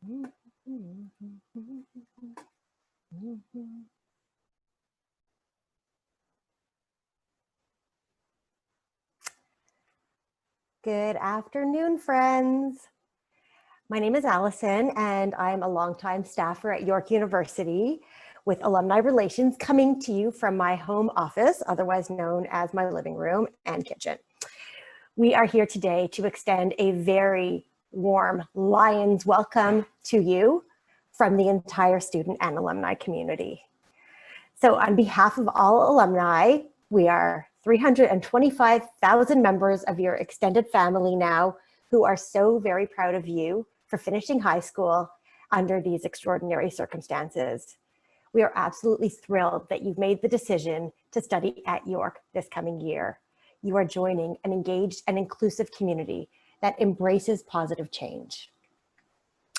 Good afternoon, friends. My name is Alyson, and I'm a longtime staffer at York University with Alumni Relations, coming to you from my home office, otherwise known as my living room and kitchen. We are here today to extend a very warm Lions welcome to you from the entire student and alumni community. So on behalf of all alumni, we are 325,000 members of your extended family now who are so very proud of you for finishing high school under these extraordinary circumstances. We are absolutely thrilled that you've made the decision to study at York this coming year. You are joining an engaged and inclusive community that embraces positive change.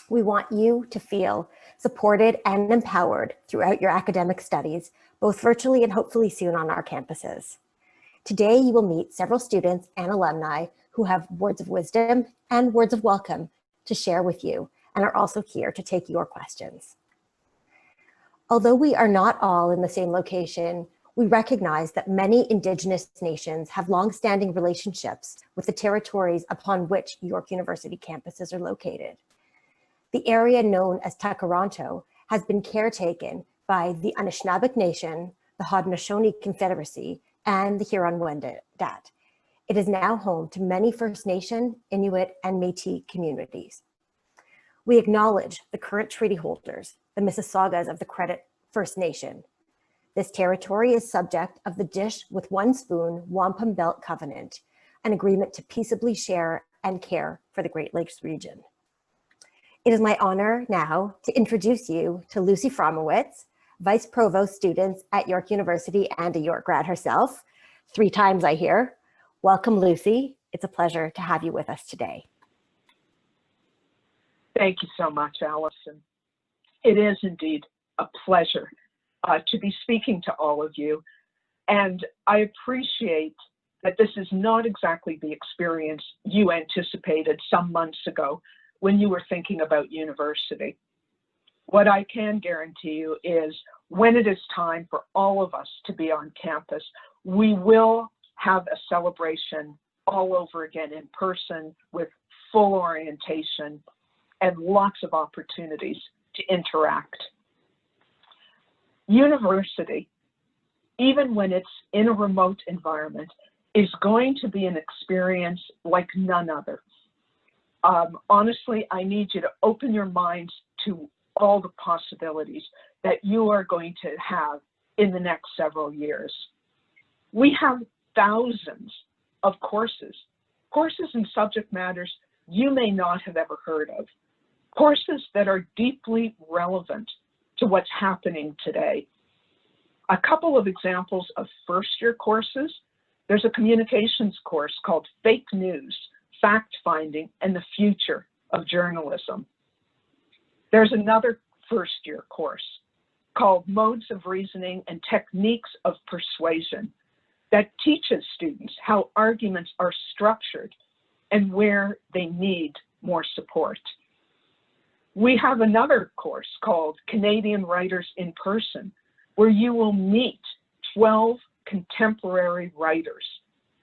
We want you to feel supported and empowered throughout your academic studies, both virtually and hopefully soon on our campuses. Today, you will meet several students and alumni who have words of wisdom and words of welcome to share with you and are also here to take your questions. Although we are not all in the same location, we recognize that many Indigenous nations have long-standing relationships with the territories upon which York University campuses are located. The area known as Takaranto has been caretaken by the Anishinaabe Nation, the Haudenosaunee Confederacy, and the Huron-Wendat. It is now home to many First Nation, Inuit, and Métis communities. We acknowledge the current treaty holders, the Mississaugas of the Credit First Nation. This territory is subject of the Dish with One Spoon Wampum Belt Covenant, an agreement to peaceably share and care for the Great Lakes region. It is my honor now to introduce you to Lucy Fromowitz, Vice-Provost students at York University and a York grad herself, 3 times I hear. Welcome, Lucy. It's a pleasure to have you with us today. Thank you so much, Alyson. It is indeed a pleasure to be speaking to all of you. And I appreciate that this is not exactly the experience you anticipated some months ago when you were thinking about university. What I can guarantee you is when it is time for all of us to be on campus, we will have a celebration all over again in person with full orientation and lots of opportunities to interact. University, even when it's in a remote environment, is going to be an experience like none other. Honestly, I need you to open your minds to all the possibilities that you are going to have in the next several years. We have thousands of courses in subject matters you may not have ever heard of, courses that are deeply relevant to what's happening today. A couple of examples of first-year courses. There's a communications course called Fake News, Fact-Finding, and the Future of Journalism. There's another first-year course called Modes of Reasoning and Techniques of Persuasion that teaches students how arguments are structured and where they need more support. We have another course called Canadian Writers in Person, where you will meet 12 contemporary writers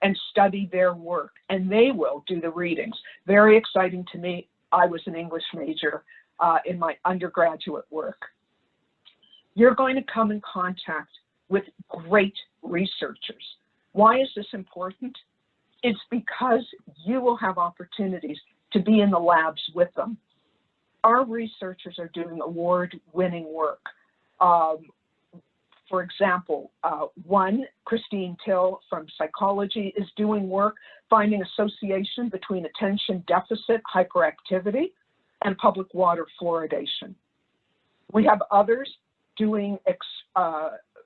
and study their work, and they will do the readings. Very exciting to me. I was an English major in my undergraduate work. You're going to come in contact with great researchers. Why is this important? It's because you will have opportunities to be in the labs with them. Our researchers are doing award-winning work. For example, Christine Till from psychology is doing work finding association between attention deficit hyperactivity and public water fluoridation. We have others doing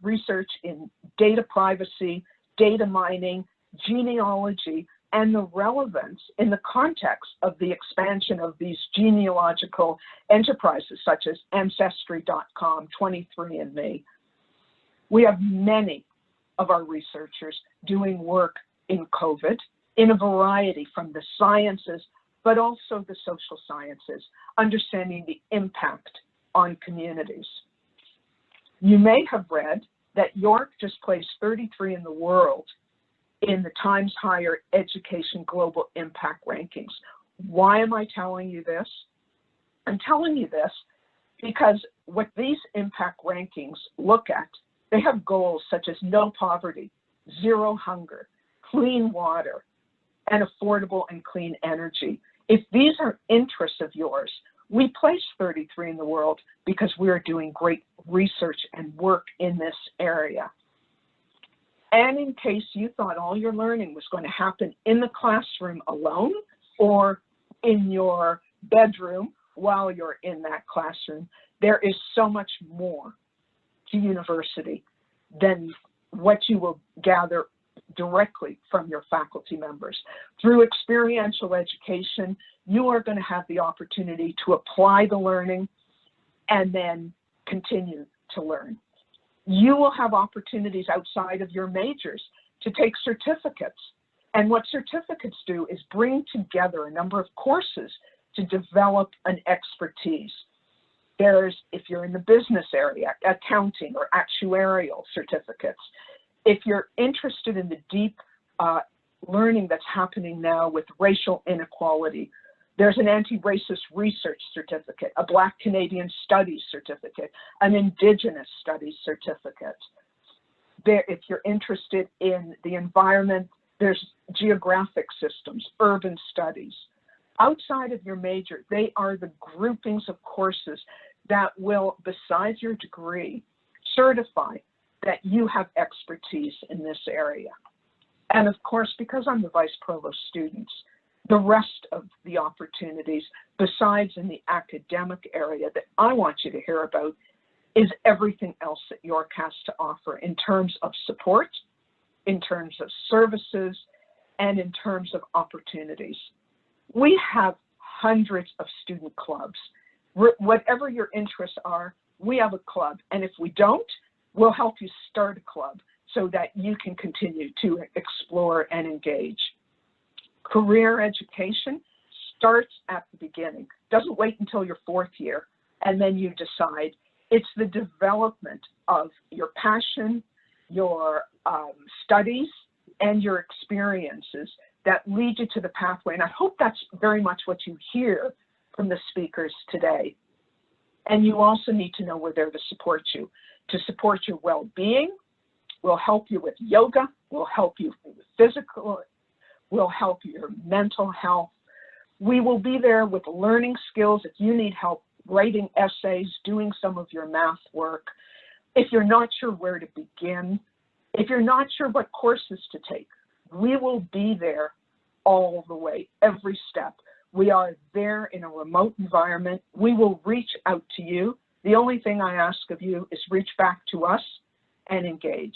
research in data privacy, data mining, genealogy, and the relevance in the context of the expansion of these genealogical enterprises such as Ancestry.com, 23andMe. We have many of our researchers doing work in COVID in a variety from the sciences, but also the social sciences, understanding the impact on communities. You may have read that York just placed 33 in the world in the Times Higher Education Global Impact Rankings. Why am I telling you this? I'm telling you this because what these impact rankings look at, they have goals such as no poverty, zero hunger, clean water, and affordable and clean energy. If these are interests of yours, we place 33 in the world because we are doing great research and work in this area. And in case you thought all your learning was going to happen in the classroom alone or in your bedroom while you're in that classroom, there is so much more to university than what you will gather directly from your faculty members. Through experiential education, you are going to have the opportunity to apply the learning and then continue to learn. You will have opportunities outside of your majors to take certificates. And what certificates do is bring together a number of courses to develop an expertise. There's, if you're in the business area, accounting or actuarial certificates. If you're interested in the deep learning that's happening now with racial inequality, there's an anti-racist research certificate, a Black Canadian Studies certificate, an Indigenous Studies certificate. If you're interested in the environment, there's geographic systems, urban studies. Outside of your major, they are the groupings of courses that will, besides your degree, certify that you have expertise in this area. And of course, because I'm the Vice-Provost students, the rest of the opportunities, besides in the academic area that I want you to hear about, is everything else that York has to offer in terms of support, in terms of services, and in terms of opportunities. We have hundreds of student clubs. Whatever your interests are, we have a club. And if we don't, we'll help you start a club so that you can continue to explore and engage. Career education starts at the beginning. Doesn't wait until your fourth year and then you decide. It's the development of your passion, your studies, and your experiences that lead you to the pathway. And I hope that's very much what you hear from the speakers today. And you also need to know we're there to support you your well-being. We'll help you with yoga. We'll help you with physical. We'll help your mental health. We will be there with learning skills if you need help writing essays, doing some of your math work. If you're not sure where to begin, if you're not sure what courses to take, we will be there all the way, every step. We are there in a remote environment. We will reach out to you. The only thing I ask of you is reach back to us and engage.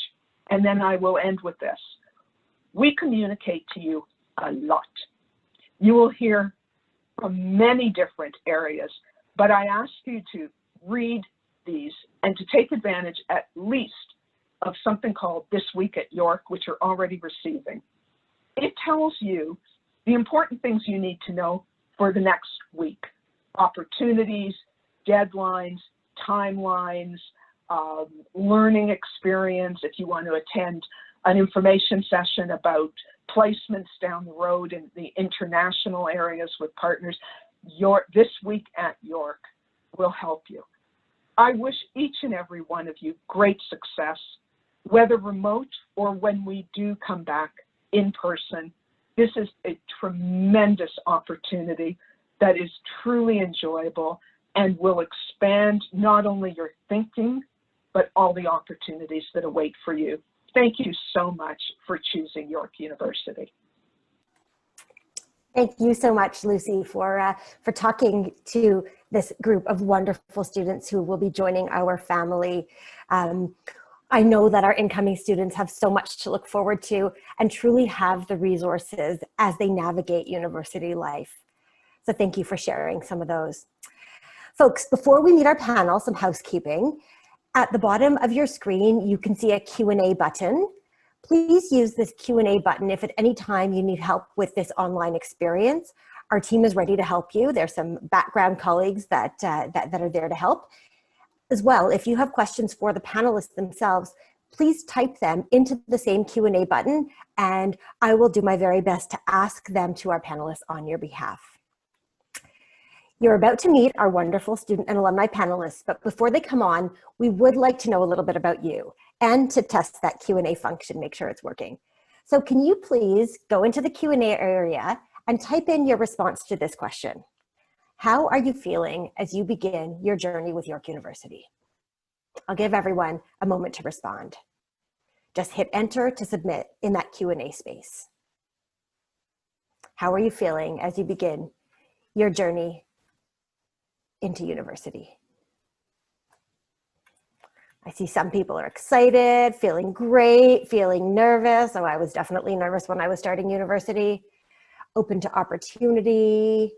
And then I will end with this. We communicate to you a lot. You will hear from many different areas, but I ask you to read these and to take advantage at least of something called This Week at York, which you're already receiving. It tells you the important things you need to know for the next week: opportunities, deadlines, timelines, learning experience if you want to attend an information session about placements down the road in the international areas with partners. This Week at York will help you. I wish each and every one of you great success, whether remote or when we do come back in person. This is a tremendous opportunity that is truly enjoyable and will expand not only your thinking, but all the opportunities that await for you. Thank you so much for choosing York University. Thank you so much, Lucy, for talking to this group of wonderful students who will be joining our family. I know that our incoming students have so much to look forward to and truly have the resources as they navigate university life. So thank you for sharing some of those. Folks, before we meet our panel, some housekeeping. At the bottom of your screen, you can see a Q&A button. Please use this Q&A button if at any time you need help with this online experience. Our team is ready to help you. There's some background colleagues that are there to help. As well, if you have questions for the panelists themselves, please type them into the same Q&A button, and I will do my very best to ask them to our panelists on your behalf. You're about to meet our wonderful student and alumni panelists, but before they come on, we would like to know a little bit about you and to test that Q&A function, make sure it's working. So can you please go into the Q&A area and type in your response to this question? How are you feeling as you begin your journey with York University? I'll give everyone a moment to respond. Just hit enter to submit in that Q&A space. How are you feeling as you begin your journey into university? I see some people are excited, feeling great, feeling nervous. Oh, I was definitely nervous when I was starting university. Open to opportunity,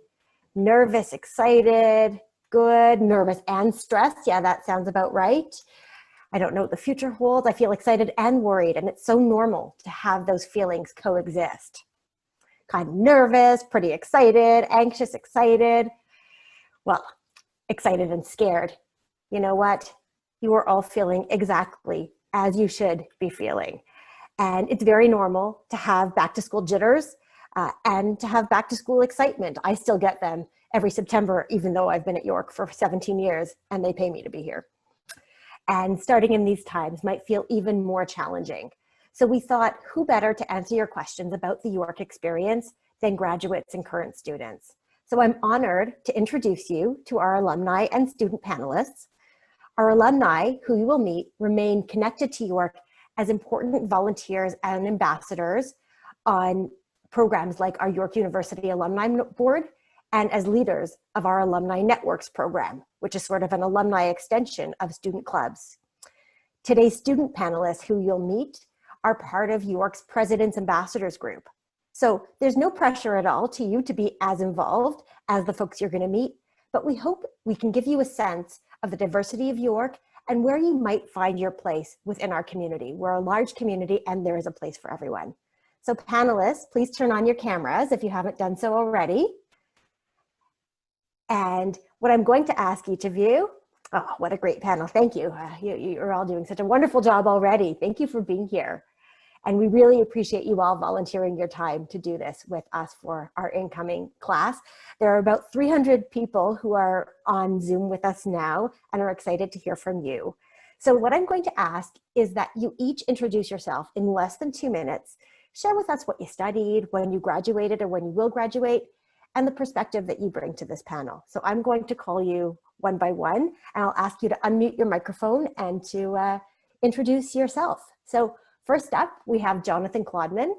nervous, excited, good, nervous and stressed. Yeah, that sounds about right. I don't know what the future holds. I feel excited and worried, and it's so normal to have those feelings coexist. Kind of nervous, pretty excited, anxious, excited. Well, excited and scared. You know what? You are all feeling exactly as you should be feeling. And it's very normal to have back to school jitters and to have back to school excitement. I still get them every September, even though I've been at York for 17 years and they pay me to be here. And starting in these times might feel even more challenging. So we thought, who better to answer your questions about the York experience than graduates and current students? So I'm honored to introduce you to our alumni and student panelists. Our alumni, who you will meet, remain connected to York as important volunteers and ambassadors on programs like our York University Alumni Board, and as leaders of our Alumni Networks program, which is sort of an alumni extension of student clubs. Today's student panelists who you'll meet are part of York's President's Ambassadors group. So there's no pressure at all to you to be as involved as the folks you're going to meet, but we hope we can give you a sense of the diversity of York and where you might find your place within our community. We're a large community and there is a place for everyone. So panelists, please turn on your cameras if you haven't done so already. And what I'm going to ask each of you, oh, what a great panel. Thank you. You're all doing such a wonderful job already. Thank you for being here. And we really appreciate you all volunteering your time to do this with us for our incoming class. There are about 300 people who are on Zoom with us now and are excited to hear from you. So what I'm going to ask is that you each introduce yourself in less than 2 minutes. Share with us what you studied, when you graduated or when you will graduate, and the perspective that you bring to this panel. So I'm going to call you one by one, and I'll ask you to unmute your microphone and to introduce yourself. So first up, we have Jonathan Clodman.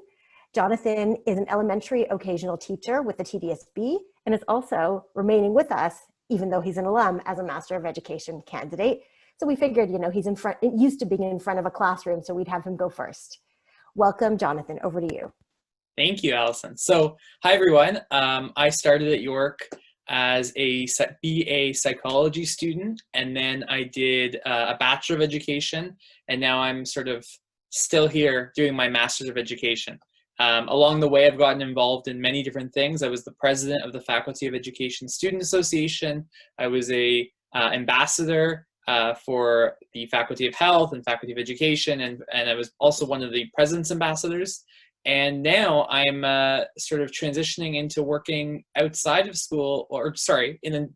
Jonathan is an elementary occasional teacher with the TDSB and is also remaining with us, even though he's an alum, as a Master of Education candidate. So we figured, you know, he's used to being in front of a classroom, so we'd have him go first. Welcome, Jonathan, over to you. Thank you, Alyson. So, hi everyone. I started at York as a BA psychology student, and then I did a Bachelor of Education, and now I'm sort of still here doing my Master's of Education. Along the way, I've gotten involved in many different things. I was the president of the Faculty of Education Student Association. I was a ambassador for the Faculty of Health and Faculty of Education, and I was also one of the President's Ambassadors. And now I'm sort of transitioning into working outside of school, or sorry, in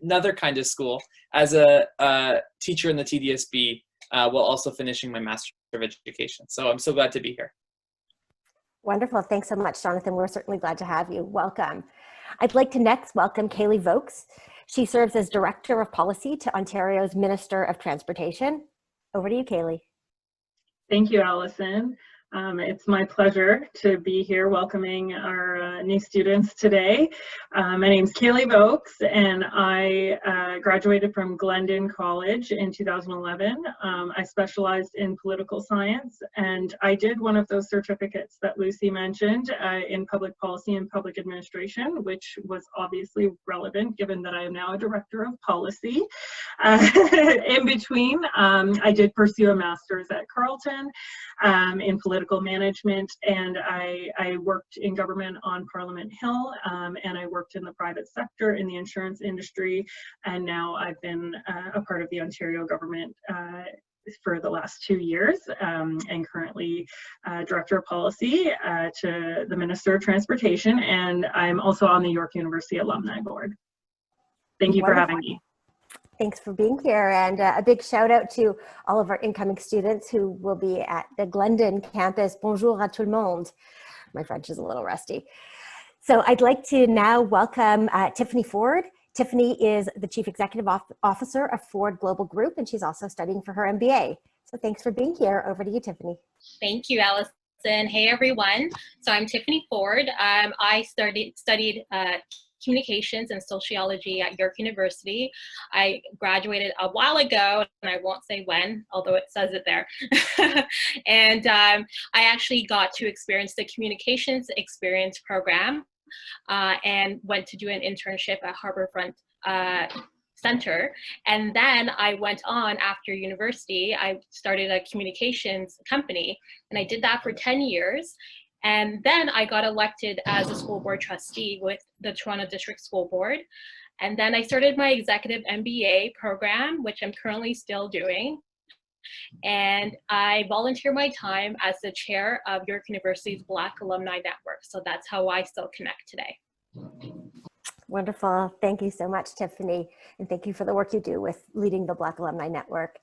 another kind of school as a teacher in the TDSB while also finishing my Master of Education. So I'm so glad to be here. Wonderful. Thanks so much, Jonathan. We're certainly glad to have you. Welcome. I'd like to next welcome Kaylee Vokes. She serves as Director of Policy to Ontario's Minister of Transportation. Over to you, Kaylee. Thank you, Alyson. It's my pleasure to be here welcoming our new students today. My name's Kaylee Vokes, and I graduated from Glendon College in 2011. I specialized in political science, and I did one of those certificates that Lucy mentioned in public policy and public administration, which was obviously relevant given that I am now a director of policy. In between, I did pursue a master's at Carleton in political political management, and I worked in government on Parliament Hill, and I worked in the private sector in the insurance industry, and now I've been a part of the Ontario government for the last 2 years, and currently Director of Policy to the Minister of Transportation, and I'm also on the York University Alumni Board. Thank you for having me. Thanks for being here, and a big shout out to all of our incoming students who will be at the Glendon campus. Bonjour à tout le monde. My French is a little rusty. So I'd like to now welcome Tiffany Ford. Tiffany is the Chief Executive Officer of Ford Global Group, and she's also studying for her MBA. So thanks for being here. Over to you, Tiffany. Thank you, Alyson. Hey, everyone. So I'm Tiffany Ford. I studied communications and sociology at York University. I graduated a while ago, and I won't say when, although it says it there. And I actually got to experience the communications experience program and went to do an internship at Harbourfront Center. And then I went on after university. I started a communications company, and I did that for 10 years. And then I got elected as a school board trustee with the Toronto District School Board. And then I started my executive MBA program, which I'm currently still doing. And I volunteer my time as the chair of York University's Black Alumni Network. So that's how I still connect today. Wonderful. Thank you so much, Tiffany. And thank you for the work you do with leading the Black Alumni Network.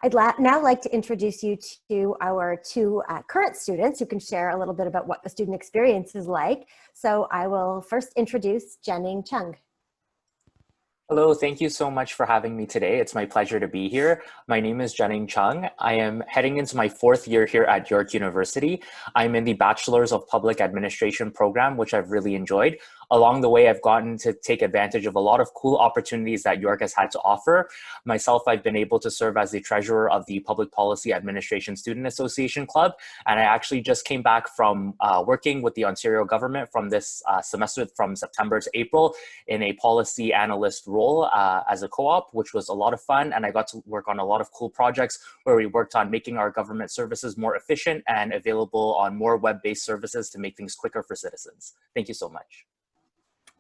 I'd now like to introduce you to our two current students who can share a little bit about what the student experience is like. So I will first introduce Jenning Chung. Hello, thank you so much for having me today. It's my pleasure to be here. My name is Jenning Chung. I am heading into my 4th year here at York University. I'm in the Bachelor's of Public Administration program, which I've really enjoyed. Along the way, I've gotten to take advantage of a lot of cool opportunities that York has had to offer. Myself, I've been able to serve as the treasurer of the Public Policy Administration Student Association Club. And I actually just came back from working with the Ontario government from this semester, from September to April, in a policy analyst role as a co-op, which was a lot of fun. And I got to work on a lot of cool projects where we worked on making our government services more efficient and available on more web-based services to make things quicker for citizens. Thank you so much.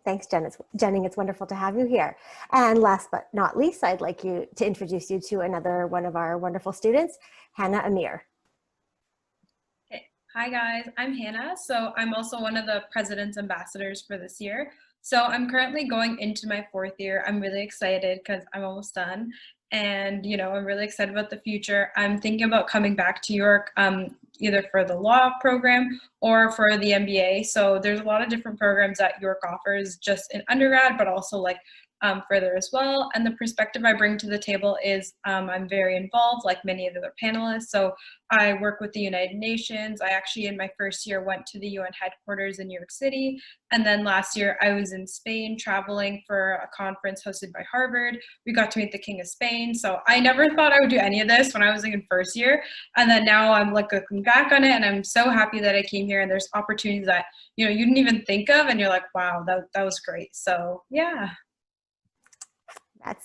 Thanks, Jenning. It's wonderful to have you here. And last but not least, I'd like to introduce you to another one of our wonderful students, Hanna Amir. Okay. Hi, guys. I'm Hanna. So I'm also one of the President's Ambassadors for this year. So I'm currently going into my 4th year. I'm really excited because I'm almost done. And, you know, I'm really excited about the future. I'm thinking about coming back to York, either for the law program or for the MBA. So there's a lot of different programs that York offers just in undergrad, but also like further as well. And the perspective I bring to the table is I'm very involved, like many of the other panelists. So I work with the United Nations. I actually, in my 1st year, went to the UN headquarters in New York City. And then last year, I was in Spain traveling for a conference hosted by Harvard. We got to meet the King of Spain. So I never thought I would do any of this when I was in 1st year. And then now I'm like looking back on it, and I'm so happy that I came here. And there's opportunities that, you know, you didn't even think of, and you're like, wow, that was great. So yeah.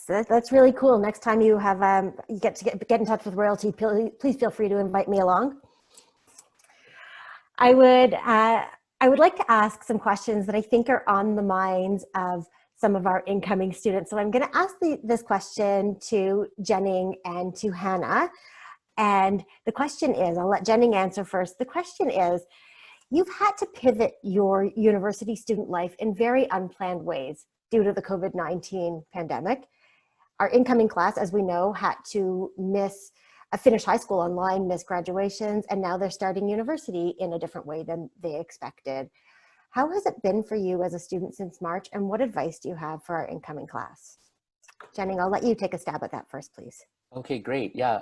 That's really cool. Next time you have you get in touch with royalty, please feel free to invite me along. I would like to ask some questions that I think are on the minds of some of our incoming students. So I'm going to ask this question to Jenning and to Hanna. And the question is, I'll let Jenning answer first. The question is, you've had to pivot your university student life in very unplanned ways due to the COVID-19 pandemic. Our incoming class, as we know, had to finish high school online, miss graduations, and now they're starting university in a different way than they expected. How has it been for you as a student since March, and what advice do you have for our incoming class? Jenning, I'll let you take a stab at that first, please. Okay, great. Yeah,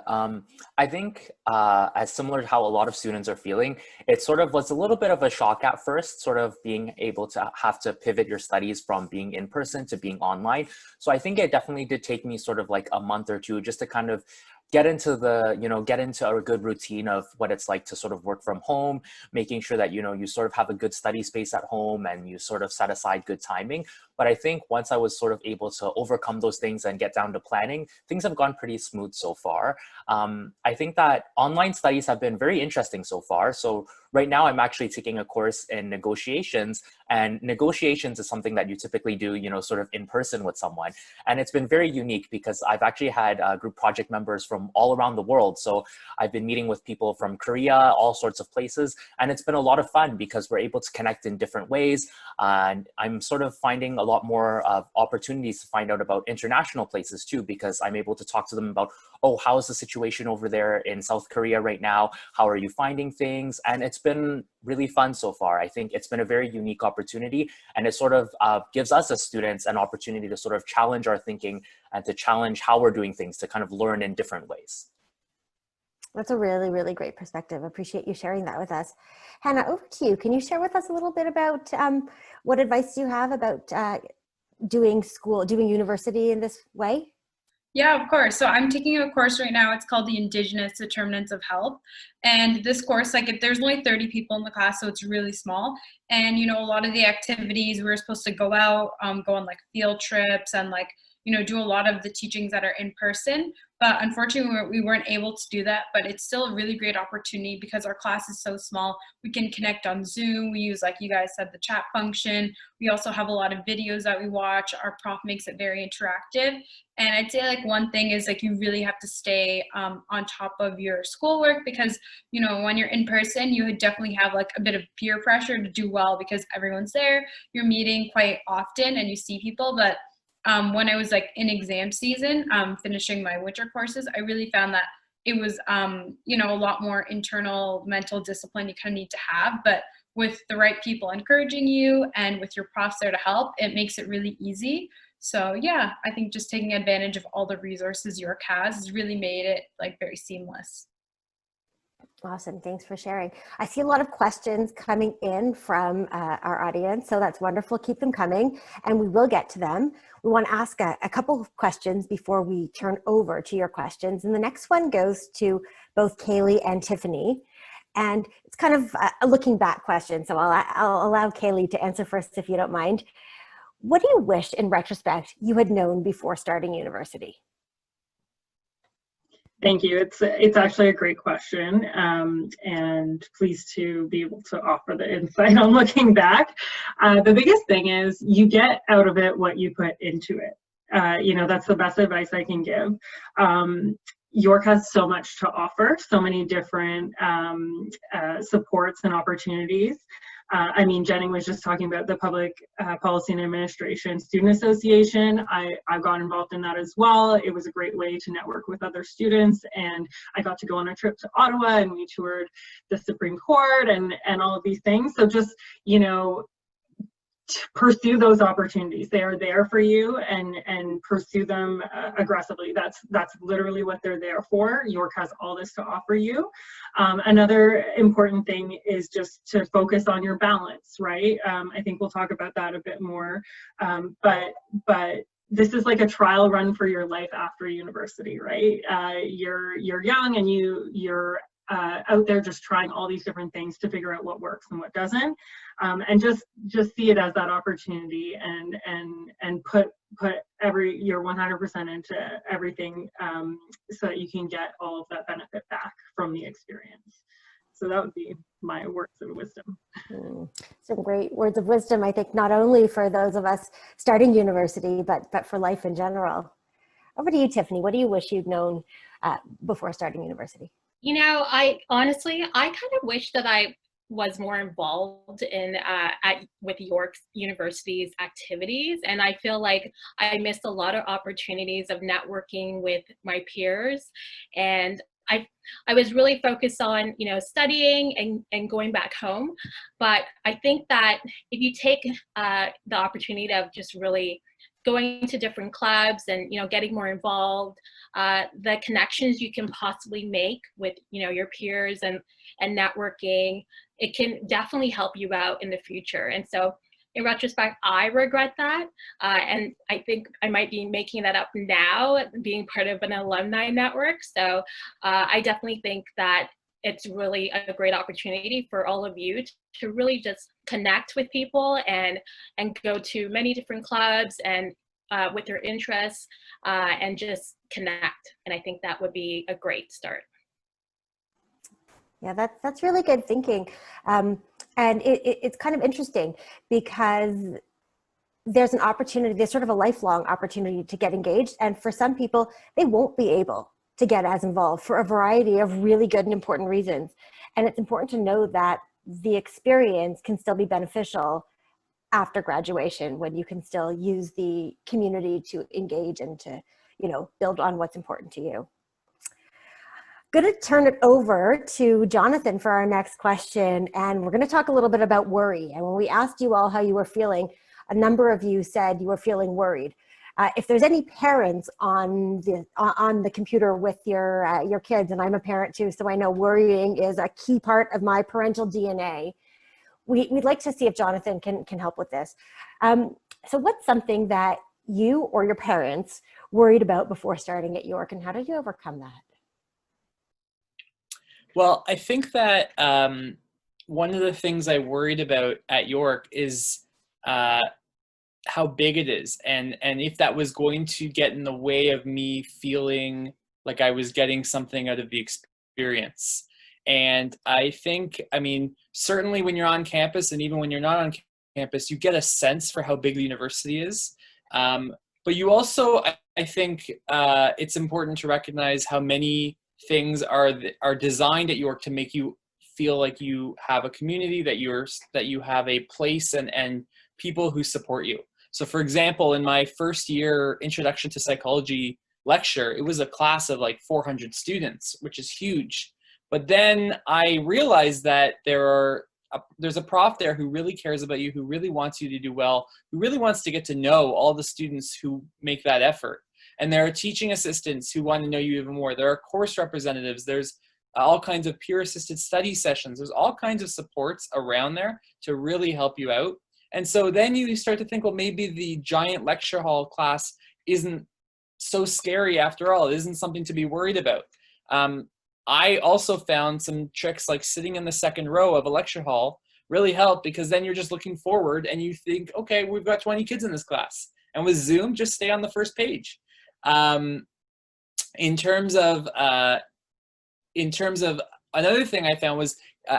I think as similar to how a lot of students are feeling, it sort of was a little bit of a shock at first, sort of being able to have to pivot your studies from being in person to being online. So I think it definitely did take me sort of like a month or two just to kind of get into a good routine of what it's like to sort of work from home, making sure that, you sort of have a good study space at home and you sort of set aside good timing. But I think once I was sort of able to overcome those things and get down to planning, things have gone pretty smooth so far. I think that online studies have been very interesting so far. So right now I'm actually taking a course in negotiations, and negotiations is something that you typically do, sort of in person with someone. And it's been very unique because I've actually had group project members from all around the world. So I've been meeting with people from Korea, all sorts of places, and it's been a lot of fun because we're able to connect in different ways. And I'm sort of finding a lot more opportunities to find out about international places too, because I'm able to talk to them about, oh, how's the situation over there in South Korea right now? How are you finding things? And it's been really fun so far. I think it's been a very unique opportunity, and it sort of gives us as students an opportunity to sort of challenge our thinking and to challenge how we're doing things, to kind of learn in different ways. That's a really, really great perspective. I appreciate you sharing that with us. Hanna, over to you. Can you share with us a little bit about what advice you have about doing university in this way? Yeah, of course. So I'm taking a course right now. It's called the Indigenous Determinants of Health. And this course, there's only 30 people in the class, so it's really small. And, a lot of the activities, we were supposed to go out, go on field trips and do a lot of the teachings that are in person. But unfortunately, we weren't able to do that. But it's still a really great opportunity because our class is so small. We can connect on Zoom. We use, like you guys said, the chat function. We also have a lot of videos that we watch. Our prof makes it very interactive. And I'd say one thing is you really have to stay on top of your schoolwork because, when you're in person, you would definitely have a bit of peer pressure to do well because everyone's there. You're meeting quite often and you see people. But when I was in exam season, finishing my winter courses, I really found that it was, a lot more internal mental discipline you kind of need to have. But with the right people encouraging you and with your profs there to help, it makes it really easy. So yeah, I think just taking advantage of all the resources York has really made it very seamless. Awesome. Thanks for sharing. I see a lot of questions coming in from our audience, so that's wonderful. Keep them coming and we will get to them. We want to ask a couple of questions before we turn over to your questions. And the next one goes to both Kaylee and Tiffany. And it's kind of a looking back question, so I'll allow Kaylee to answer first if you don't mind. What do you wish in retrospect you had known before starting university? Thank you. It's actually a great question, and pleased to be able to offer the insight on looking back. The biggest thing is you get out of it what you put into it. That's the best advice I can give. York has so much to offer, so many different supports and opportunities. Jenning was just talking about the Public Policy and Administration Student Association. I got involved in that as well. It was a great way to network with other students, and I got to go on a trip to Ottawa and we toured the Supreme Court and all of these things. So just, pursue those opportunities. They are there for you, and pursue them aggressively. That's literally what they're there for. York has all this to offer you. Another important thing is just to focus on your balance, right? I think we'll talk about that a bit more, but this is like a trial run for your life after university, right? You're young and you're out there just trying all these different things to figure out what works and what doesn't, and just see it as that opportunity and put your 100% into everything, so that you can get all of that benefit back from the experience. So that would be my words of wisdom. Some great words of wisdom, I think, not only for those of us starting university, but for life in general. Over to you, Tiffany. What do you wish you'd known before starting university? I honestly, I kind of wish that I was more involved in with York University's activities, and I feel like I missed a lot of opportunities of networking with my peers, and I was really focused on studying and going back home. But I think that if you take the opportunity of just really going to different clubs and getting more involved, the connections you can possibly make with your peers and networking, it can definitely help you out in the future. And so in retrospect, I regret that. And I think I might be making that up now, being part of an alumni network. So I definitely think that it's really a great opportunity for all of you to really just connect with people and go to many different clubs and with their interests and just connect. And I think that would be a great start. Yeah, that's really good thinking. And it's kind of interesting because there's an opportunity, there's sort of a lifelong opportunity to get engaged. And for some people, they won't be able to get as involved for a variety of really good and important reasons. And it's important to know that the experience can still be beneficial after graduation, when you can still use the community to engage and to, you know, build on what's important to you. Going to turn it over to Jonathan for our next question, and we're going to talk a little bit about worry. And when we asked you all how you were feeling, a number of you said you were feeling worried. If there's any parents on the computer with your kids, and I'm a parent too, so I know worrying is a key part of my parental DNA. We'd like to see if Jonathan can help with this. So what's something that you or your parents worried about before starting at York, and how did you overcome that? Well, I think that one of the things I worried about at York is how big it is, and if that was going to get in the way of me feeling like I was getting something out of the experience. And I think, I mean, certainly when you're on campus and even when you're not on campus, you get a sense for how big the university is. But you also, I think it's important to recognize how many things are designed at York to make you feel like you have a community, that you have a place and people who support you. So for example, in my first year Introduction to Psychology lecture, it was a class of like 400 students, which is huge. But then I realized that there's a prof there who really cares about you, who really wants you to do well, who really wants to get to know all the students who make that effort. And there are teaching assistants who want to know you even more. There are course representatives. There's all kinds of peer-assisted study sessions. There's all kinds of supports around there to really help you out. And so then you start to think, well, maybe the giant lecture hall class isn't so scary after all. It isn't something to be worried about. I also found some tricks like sitting in the second row of a lecture hall really helped, because then you're just looking forward and you think, okay, we've got 20 kids in this class. And with Zoom, just stay on the first page. In terms of another thing I found was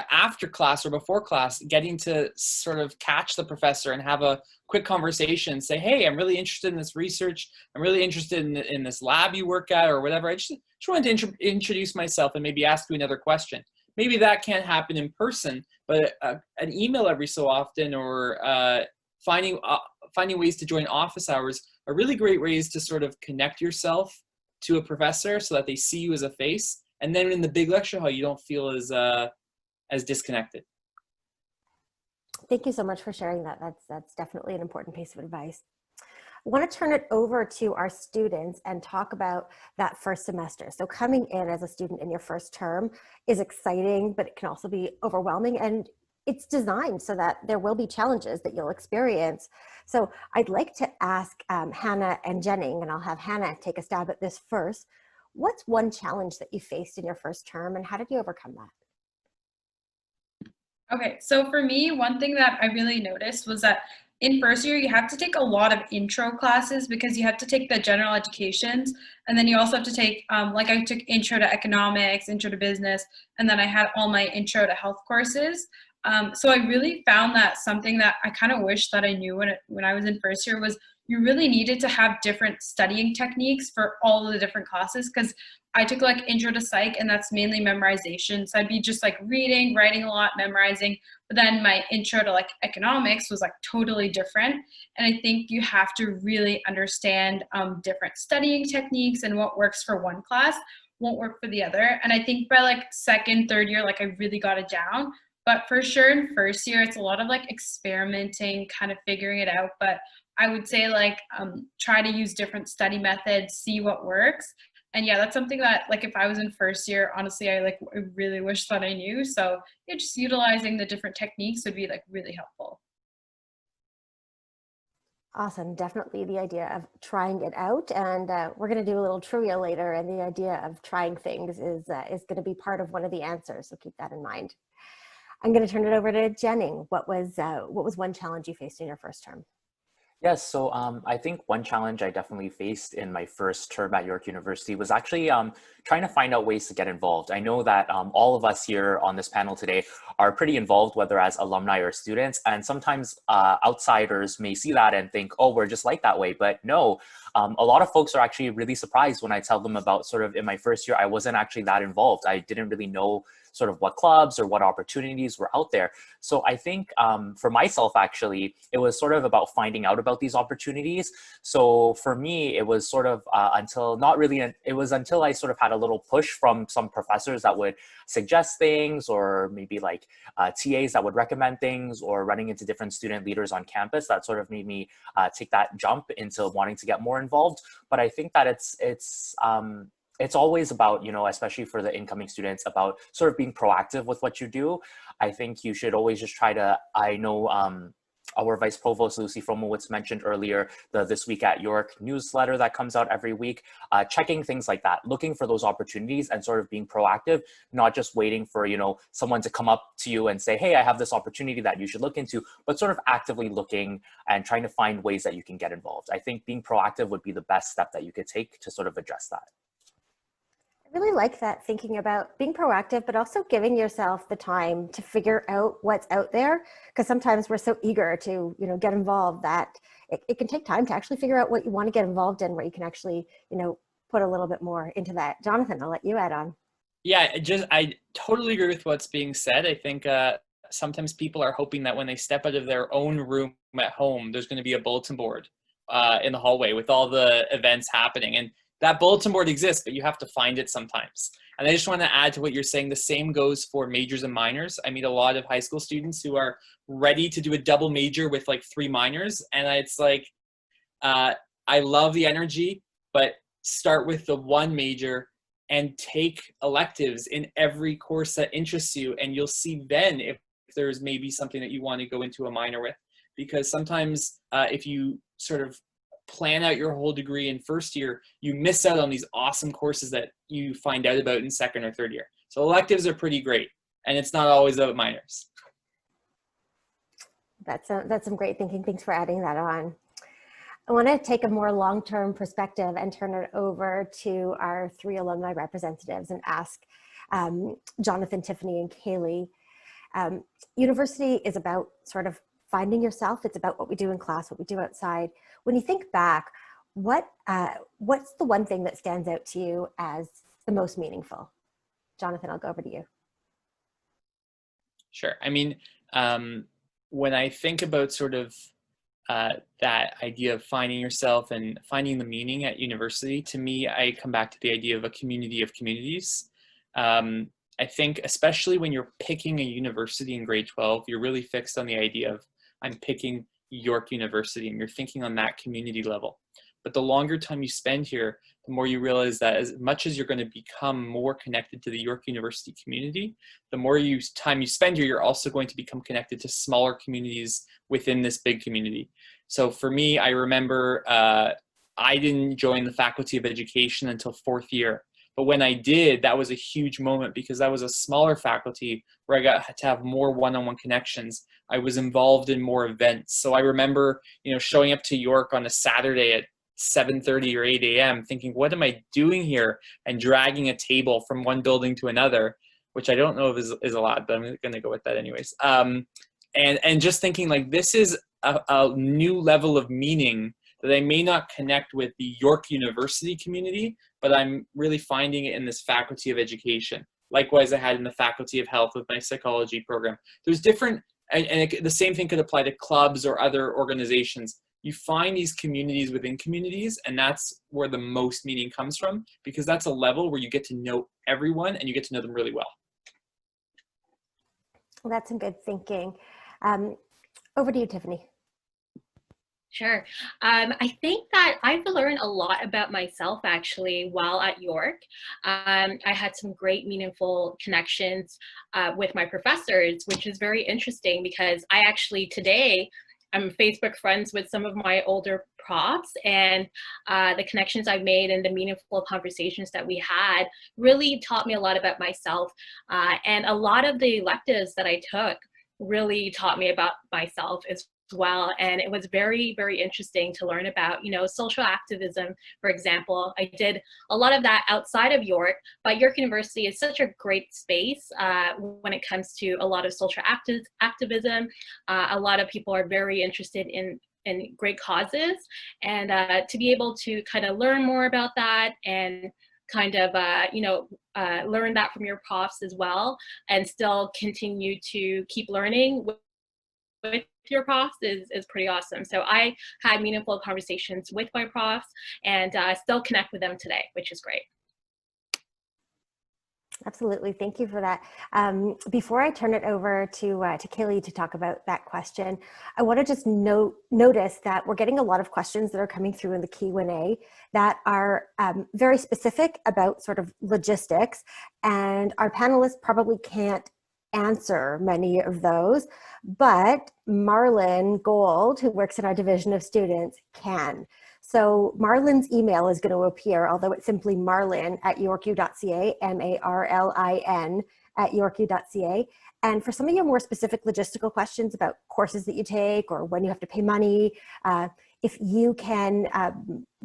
after class or before class, getting to sort of catch the professor and have a quick conversation, say, hey, I'm really interested in this research. I'm really interested in this lab you work at or whatever. I just wanted to introduce myself and maybe ask you another question. Maybe that can't happen in person, but an email every so often, or finding ways to join office hours are really great ways to sort of connect yourself to a professor so that they see you as a face. And then in the big lecture hall, you don't feel as disconnected. Thank you so much for sharing that. That's definitely an important piece of advice. I want to turn it over to our students and talk about that first semester. So coming in as a student in your first term is exciting, but it can also be overwhelming, and it's designed so that there will be challenges that you'll experience. So I'd like to ask Hanna and Jenning, and I'll have Hanna take a stab at this first. What's one challenge that you faced in your first term, and how did you overcome that? Okay, so for me, one thing that I really noticed was that in first year, you have to take a lot of intro classes, because you have to take the general educations, and then you also have to take, like I took intro to economics, intro to business, and then I had all my intro to health courses. So I really found that something that I kind of wish that I knew when I was in first year was you really needed to have different studying techniques for all of the different classes, because I took like intro to psych, and that's mainly memorization. So I'd be just like reading, writing a lot, memorizing. But then my intro to like economics was like totally different. And I think you have to really understand different studying techniques, and what works for one class won't work for the other. And I think by like second, third year, like I really got it down. But for sure in first year, it's a lot of like experimenting, kind of figuring it out. But I would say like try to use different study methods, see what works. And yeah, that's something that like if I was in first year, honestly, I really wish that I knew. So yeah, just utilizing the different techniques would be like really helpful. Awesome. Definitely the idea of trying it out. And we're going to do a little trivia later. And the idea of trying things is going to be part of one of the answers. So keep that in mind. I'm going to turn it over to Jenning. What was one challenge you faced in your first term? Yes, so I think one challenge I definitely faced in my first term at York University was actually trying to find out ways to get involved. I know that all of us here on this panel today are pretty involved, whether as alumni or students, and sometimes outsiders may see that and think, oh, we're just like that way. But no, a lot of folks are actually really surprised when I tell them about sort of in my first year, I wasn't actually that involved. I didn't really know sort of what clubs or what opportunities were out there. So I think for myself, actually, it was sort of about finding out about these opportunities. So for me, it was sort of until I sort of had a little push from some professors that would suggest things, or maybe like TAs that would recommend things, or running into different student leaders on campus that sort of made me take that jump into wanting to get more involved. But I think that it's always about, you know, especially for the incoming students, about sort of being proactive with what you do. I think you should always just try to, I know our Vice-Provost, Lucy Fromowitz, mentioned earlier the This Week at York newsletter that comes out every week, checking things like that, looking for those opportunities and sort of being proactive, not just waiting for, you know, someone to come up to you and say, hey, I have this opportunity that you should look into, but sort of actively looking and trying to find ways that you can get involved. I think being proactive would be the best step that you could take to sort of address that. I really like that, thinking about being proactive, but also giving yourself the time to figure out what's out there. Because sometimes we're so eager to, you know, get involved that it can take time to actually figure out what you want to get involved in, where you can actually, you know, put a little bit more into that. Jonathan, I'll let you add on. Yeah, I totally agree with what's being said. I think sometimes people are hoping that when they step out of their own room at home, there's going to be a bulletin board in the hallway with all the events happening. And that bulletin board exists, but you have to find it sometimes. And I just want to add to what you're saying. The same goes for majors and minors. I meet a lot of high school students who are ready to do a double major with like 3 minors. And it's like, I love the energy, but start with the one major and take electives in every course that interests you. And you'll see then if there's maybe something that you want to go into a minor with. Because sometimes if you sort of plan out your whole degree in first year, you miss out on these awesome courses that you find out about in second or third year. So electives are pretty great, and it's not always about minors. That's some great thinking. Thanks for adding that on. I want to take a more long-term perspective and turn it over to our 3 alumni representatives and ask Jonathan, Tiffany, and Kaylee. University is about sort of finding yourself. It's about what we do in class, what we do outside. When you think back, what's the one thing that stands out to you as the most meaningful? Jonathan, I'll go over to you. Sure. I mean, when I think about sort of that idea of finding yourself and finding the meaning at university, to me, I come back to the idea of a community of communities. I think especially when you're picking a university in grade 12, you're really fixed on the idea of, I'm picking York University, and you're thinking on that community level. But the longer time you spend here, the more you realize that as much as you're going to become more connected to the York University community, the more time you spend here, you're also going to become connected to smaller communities within this big community. So for me, I remember I didn't join the Faculty of Education until 4th year. But when I did, that was a huge moment because that was a smaller faculty where I got to have more one-on-one connections. I was involved in more events. So I remember, you know, showing up to York on a Saturday at 7:30 or 8 a.m. thinking, what am I doing here? And dragging a table from one building to another, which I don't know if is a lot, but I'm going to go with that anyways. And just thinking like, this is a new level of meaning that I may not connect with the York University community, but I'm really finding it in this Faculty of Education. Likewise, I had in the Faculty of Health with my psychology program. There's different, and the same thing could apply to clubs or other organizations. You find these communities within communities, and that's where the most meaning comes from, because that's a level where you get to know everyone and you get to know them really well. Well, that's some good thinking. Over to you, Tiffany. Sure. I think that I've learned a lot about myself actually while at York. I had some great meaningful connections with my professors, which is very interesting because I actually today I'm Facebook friends with some of my older profs, and the connections I've made and the meaningful conversations that we had really taught me a lot about myself. And a lot of the electives that I took really taught me about myself as well. And it was very, very interesting to learn about, social activism, for example. I did a lot of that outside of York, but York University is such a great space when it comes to a lot of social activism. A lot of people are very interested in great causes, and to be able to kind of learn more about that and kind of, learn that from your profs as well, and still continue to keep learning with your profs is pretty awesome. So I had meaningful conversations with my profs, and still connect with them today, which is great. Absolutely. Thank you for that. Before I turn it over to Kaylee to talk about that question, I want to just notice that we're getting a lot of questions that are coming through in the Q&A that are very specific about sort of logistics, and our panelists probably can't answer many of those, but Marlon Gold, who works in our division of students, can. So Marlon's email is going to appear, although it's simply marlin@yorku.ca, MARLIN @yorku.ca. And for some of your more specific logistical questions about courses that you take or when you have to pay money, if you can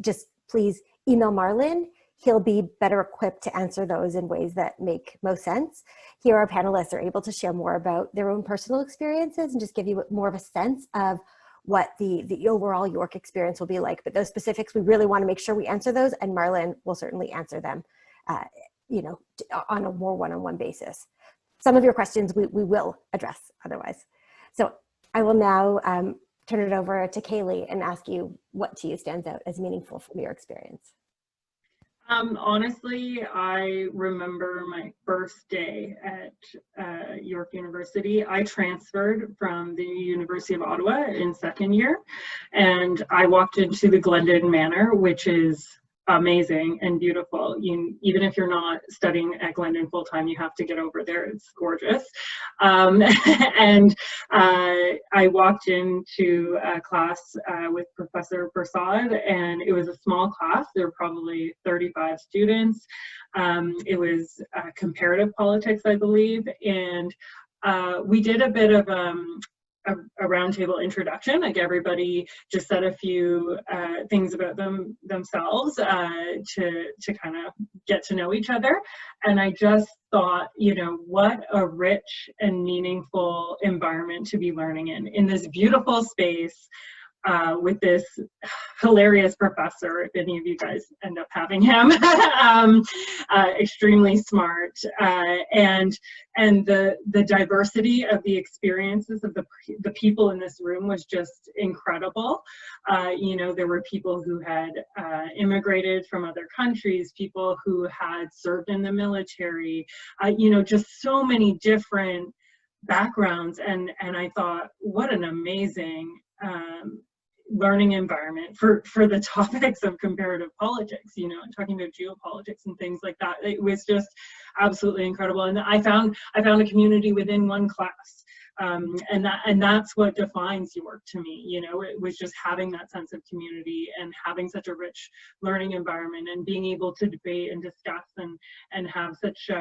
just please email Marlon, he'll be better equipped to answer those in ways that make most sense. Here, our panelists are able to share more about their own personal experiences and just give you more of a sense of what the overall York experience will be like. But those specifics, we really want to make sure we answer those, and Marlon will certainly answer them, on a more one-on-one basis. Some of your questions we will address otherwise. So I will now turn it over to Kaylee and ask you what to you stands out as meaningful from your experience. Honestly, I remember my first day at York University. I transferred from the University of Ottawa in second year, and I walked into the Glendon Manor, which is amazing and beautiful. Even if you're not studying at Glendon full time, you have to get over there. It's gorgeous. And I walked into a class with Professor Prasad, and it was a small class. There were probably 35 students. It was comparative politics, I believe, and we did a bit of a roundtable introduction. Like, everybody just said a few things about themselves to kind of get to know each other. And I just thought, what a rich and meaningful environment to be learning in this beautiful space with this hilarious professor, if any of you guys end up having him. Extremely smart, and the diversity of the experiences of the people in this room was just incredible. There were people who had immigrated from other countries, people who had served in the military, just so many different backgrounds, and I thought, what an amazing learning environment for the topics of comparative politics, talking about geopolitics and things like that. It was just absolutely incredible. And I found a community within one class. And that's what defines York to me. It was just having that sense of community and having such a rich learning environment and being able to debate and discuss and have such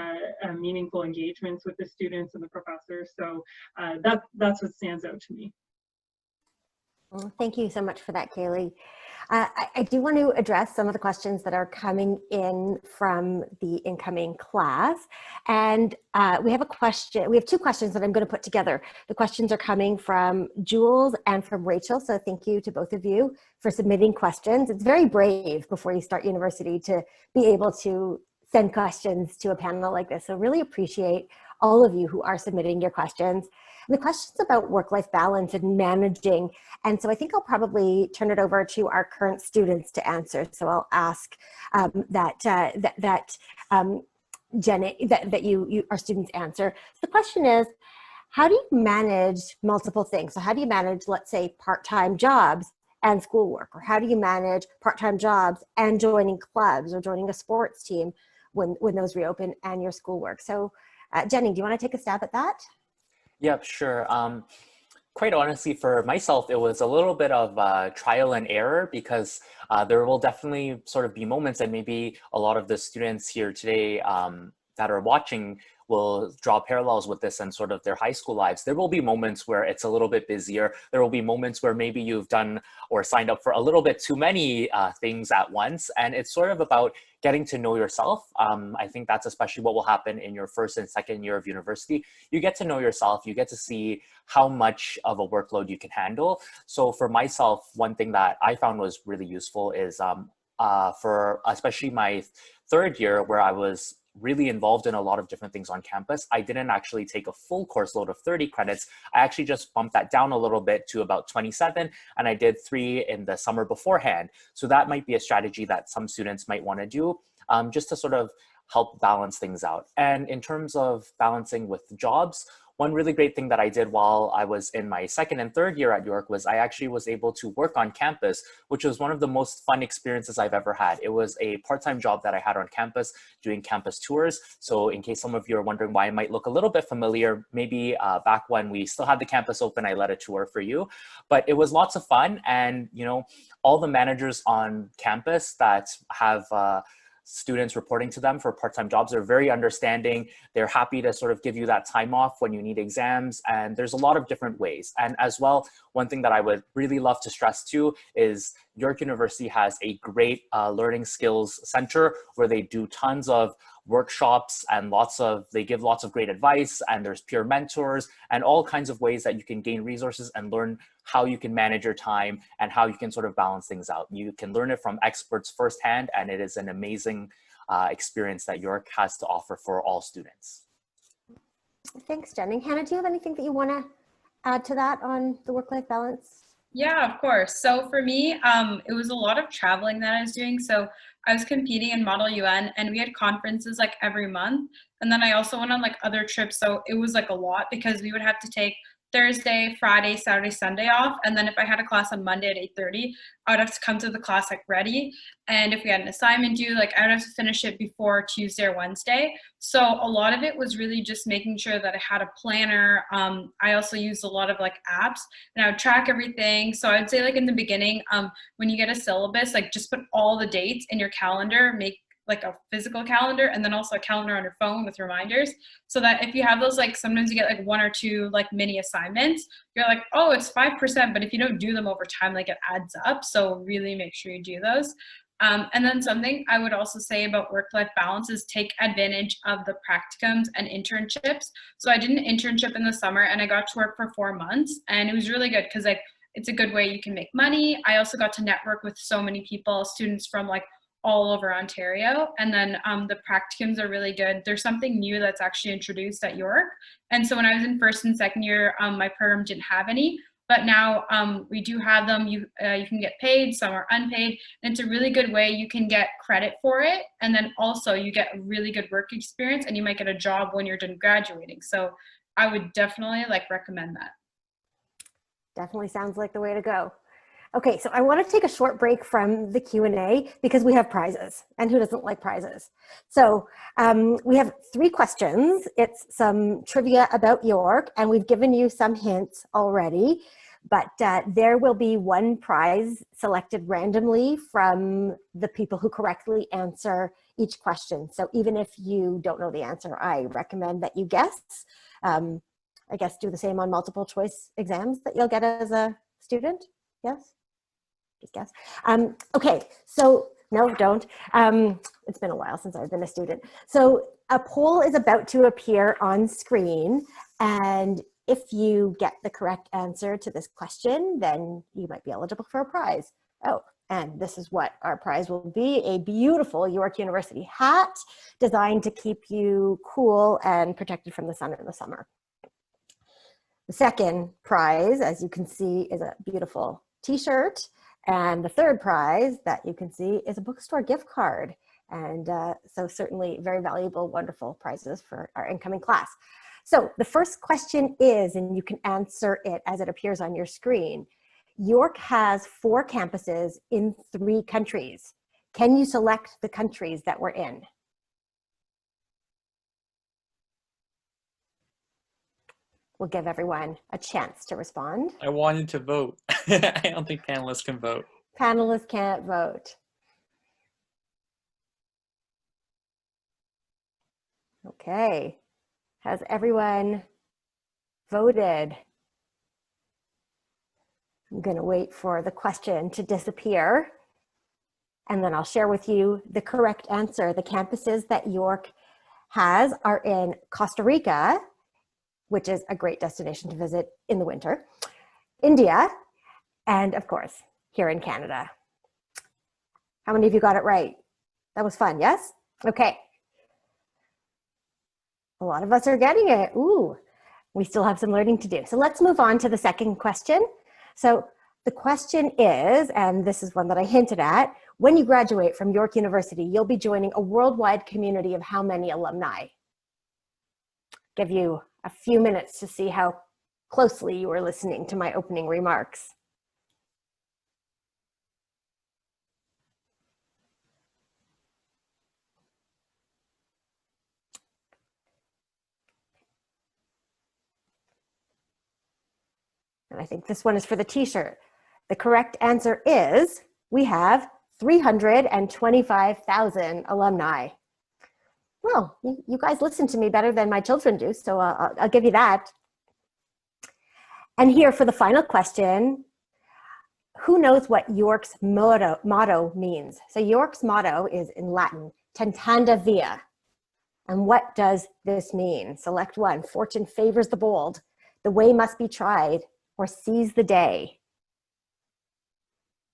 meaningful engagements with the students and the professors. So that's what stands out to me. Well, thank you so much for that, Kaylee. I do want to address some of the questions that are coming in from the incoming class. And we have two questions that I'm going to put together. The questions are coming from Jules and from Rachel. So thank you to both of you for submitting questions. It's very brave before you start university to be able to send questions to a panel like this. So really appreciate all of you who are submitting your questions. And the questions about work-life balance and managing. And so I think I'll probably turn it over to our current students to answer. So I'll ask Jenny, that you our students answer. So the question is, how do you manage multiple things? So how do you manage, let's say, part-time jobs and schoolwork? Or how do you manage part-time jobs and joining clubs or joining a sports team when those reopen and your schoolwork? So Jenny, do you want to take a stab at that? Yep, sure. Quite honestly, for myself, it was a little bit of trial and error because there will definitely sort of be moments, and maybe a lot of the students here today that are watching will draw parallels with this and sort of their high school lives. There will be moments where it's a little bit busier. There will be moments where maybe you've done or signed up for a little bit too many things at once. And it's sort of about getting to know yourself. I think that's especially what will happen in your first and second year of university. You get to know yourself, you get to see how much of a workload you can handle. So for myself, one thing that I found was really useful is for especially my third year, where I was really involved in a lot of different things on campus, I didn't actually take a full course load of 30 credits. I actually just bumped that down a little bit to about 27, and I did 3 in the summer beforehand. So that might be a strategy that some students might want to do, just to sort of help balance things out. And in terms of balancing with jobs, one really great thing that I did while I was in my second and third year at York was I actually was able to work on campus, which was one of the most fun experiences I've ever had. It was a part-time job that I had on campus doing campus tours. So in case some of you are wondering why I might look a little bit familiar, maybe back when we still had the campus open, I led a tour for you. But it was lots of fun. And, you know, all the managers on campus that have students reporting to them for part-time jobs are very understanding. They're happy to sort of give you that time off when you need exams, and there's a lot of different ways. And as well, one thing that I would really love to stress too is York University has a great learning skills center where they do tons of workshops and they give lots of great advice, and there's peer mentors and all kinds of ways that you can gain resources and learn how you can manage your time and how you can sort of balance things out. You can learn it from experts firsthand, and it is an amazing experience that York has to offer for all students. Thanks, Jenny. Hanna, do you have anything that you want to add to that on the work-life balance? Yeah, of course. So for me, it was a lot of traveling that I was doing. So I was competing in Model UN, and we had conferences like every month. And then I also went on like other trips. So it was like a lot because we would have to take Thursday, Friday, Saturday, Sunday off. And then if I had a class on Monday at 8:30, I would have to come to the class like ready. And if we had an assignment due, like I would have to finish it before Tuesday or Wednesday. So a lot of it was really just making sure that I had a planner. I also used a lot of like apps, and I would track everything. So I'd say like in the beginning, when you get a syllabus, like just put all the dates in your calendar, make like a physical calendar, and then also a calendar on your phone with reminders, so that if you have those, like sometimes you get like 1 or 2 like mini assignments, you're like, oh, it's 5%, but if you don't do them over time, like it adds up. So really make sure you do those. And then something I would also say about work-life balance is take advantage of the practicums and internships. So I did an internship in the summer, and I got to work for 4 months, and it was really good because like it's a good way you can make money. I also got to network with so many people, students from like all over Ontario. And then the practicums are really good. There's something new that's actually introduced at York. And so when I was in first and second year, my program didn't have any, but now we do have them. You can get paid, some are unpaid, and it's a really good way you can get credit for it. And then also you get a really good work experience, and you might get a job when you're done graduating. So I would definitely like recommend that. Definitely sounds like the way to go. Okay, so I want to take a short break from the Q&A because we have prizes, and who doesn't like prizes? So we have 3 questions. It's some trivia about York, and we've given you some hints already, but there will be 1 prize selected randomly from the people who correctly answer each question. So even if you don't know the answer, I recommend that you guess. I guess do the same on multiple choice exams that you'll get as a student. Yes? Just guess. Okay, so no, don't. It's been a while since I've been a student. So a poll is about to appear on screen, and if you get the correct answer to this question, then you might be eligible for a prize. Oh, and this is what our prize will be: a beautiful York University hat designed to keep you cool and protected from the sun in the summer. The second prize, as you can see, is a beautiful t-shirt. And the third prize that you can see is a bookstore gift card. And so certainly very valuable, wonderful prizes for our incoming class. So the first question is, and you can answer it as it appears on your screen, York has 4 campuses in 3 countries. Can you select the countries that we're in? we'll give everyone a chance to respond. I wanted to vote. I don't think panelists can vote. Panelists can't vote. Okay, has everyone voted? I'm going to wait for the question to disappear, and then I'll share with you the correct answer. The campuses that York has are in Costa Rica, which is a great destination to visit in the winter, India, and of course, here in Canada. How many of you got it right? That was fun, yes? Okay. A lot of us are getting it. Ooh, we still have some learning to do. So let's move on to the second question. So the question is, and this is one that I hinted at, when you graduate from York University, you'll be joining a worldwide community of how many alumni? Give you a few minutes to see how closely you were listening to my opening remarks. And I think this one is for the t-shirt. The correct answer is we have 325,000 alumni. Well, you guys listen to me better than my children do, so I'll give you that. And here for the final question, who knows what York's motto means? So York's motto is in Latin, tentanda via. And what does this mean? Select one. Fortune favors the bold. The way must be tried, or seize the day.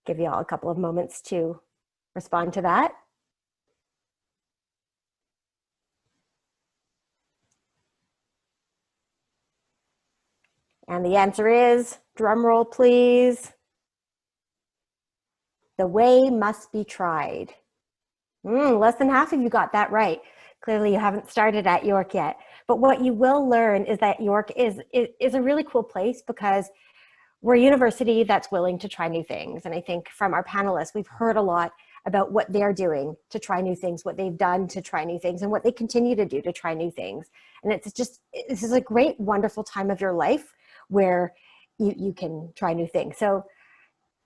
Give you all a couple of moments to respond to that. And the answer is, drum roll please, the way must be tried. Less than half of you got that right. Clearly you haven't started at York yet. But what you will learn is that York is a really cool place because we're a university that's willing to try new things. And I think from our panelists, we've heard a lot about what they're doing to try new things, what they've done to try new things, and what they continue to do to try new things. And it's just, this is a great, wonderful time of your life where you can try new things. So